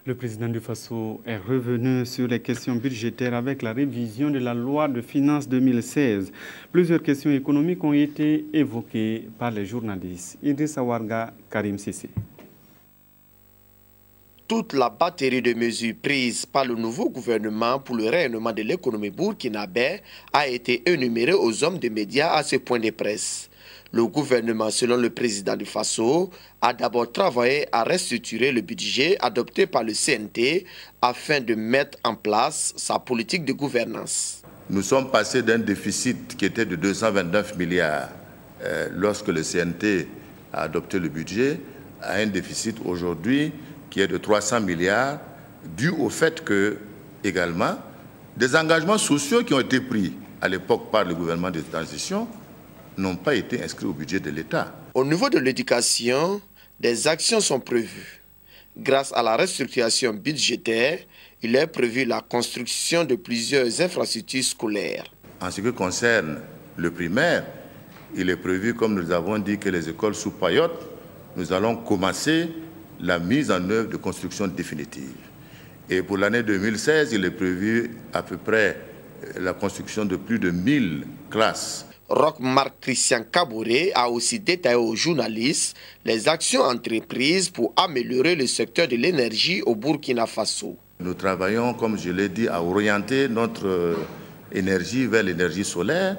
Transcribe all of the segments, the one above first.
Le président du Faso est revenu sur les questions budgétaires avec la révision de la loi de finances 2016. Plusieurs questions économiques ont été évoquées par les journalistes. Idrissa Warga, Karim Sissé. Toute la batterie de mesures prises par le nouveau gouvernement pour le rayonnement de l'économie burkinabé a été énumérée aux hommes des médias à ce point de presse. Le gouvernement, selon le président du Faso, a d'abord travaillé à restructurer le budget adopté par le CNT afin de mettre en place sa politique de gouvernance. Nous sommes passés d'un déficit qui était de 229 milliards lorsque le CNT a adopté le budget à un déficit aujourd'hui qui est de 300 milliards, dû au fait que, également, des engagements sociaux qui ont été pris à l'époque par le gouvernement de transition n'ont pas été inscrits au budget de l'État. Au niveau de l'éducation, des actions sont prévues. Grâce à la restructuration budgétaire, il est prévu la construction de plusieurs infrastructures scolaires. En ce qui concerne le primaire, il est prévu, comme nous avons dit, que les écoles sous Payotte, nous allons commencer la mise en œuvre de construction définitive. Et pour l'année 2016, il est prévu à peu près la construction de plus de 1000 classes. Roch-Marc Christian Kabouré a aussi détaillé aux journalistes les actions entreprises pour améliorer le secteur de l'énergie au Burkina Faso. Nous travaillons, comme je l'ai dit, à orienter notre énergie vers l'énergie solaire.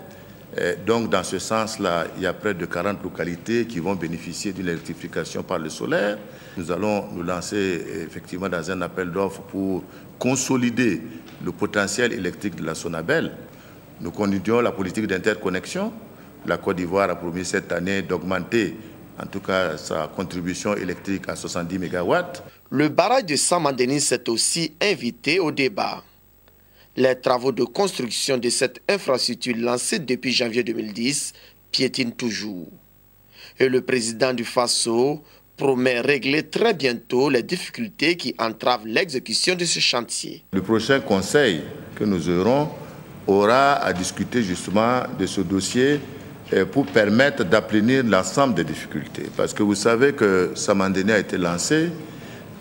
Donc, dans ce sens-là, il y a près de 40 localités qui vont bénéficier d'une électrification par le solaire. Nous allons nous lancer effectivement dans un appel d'offres pour consolider le potentiel électrique de la Sonabel. Nous continuons la politique d'interconnexion. La Côte d'Ivoire a promis cette année d'augmenter, en tout cas, sa contribution électrique à 70 MW. Le barrage de Saint-Mandenis s'est aussi invité au débat. Les travaux de construction de cette infrastructure lancée depuis janvier 2010 piétinent toujours. Et le président du Faso promet régler très bientôt les difficultés qui entravent l'exécution de ce chantier. Le prochain conseil que nous aurons aura à discuter justement de ce dossier pour permettre d'aplanir l'ensemble des difficultés. Parce que vous savez que Saint-Mandenis a été lancé,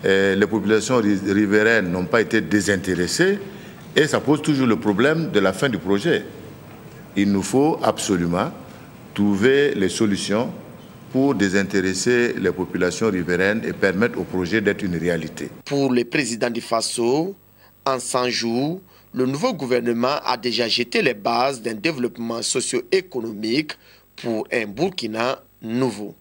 les populations riveraines n'ont pas été désintéressées et ça pose toujours le problème de la fin du projet. Il nous faut absolument trouver les solutions pour désintéresser les populations riveraines et permettre au projet d'être une réalité. Pour le président du Faso, en 100 jours, le nouveau gouvernement a déjà jeté les bases d'un développement socio-économique pour un Burkina nouveau.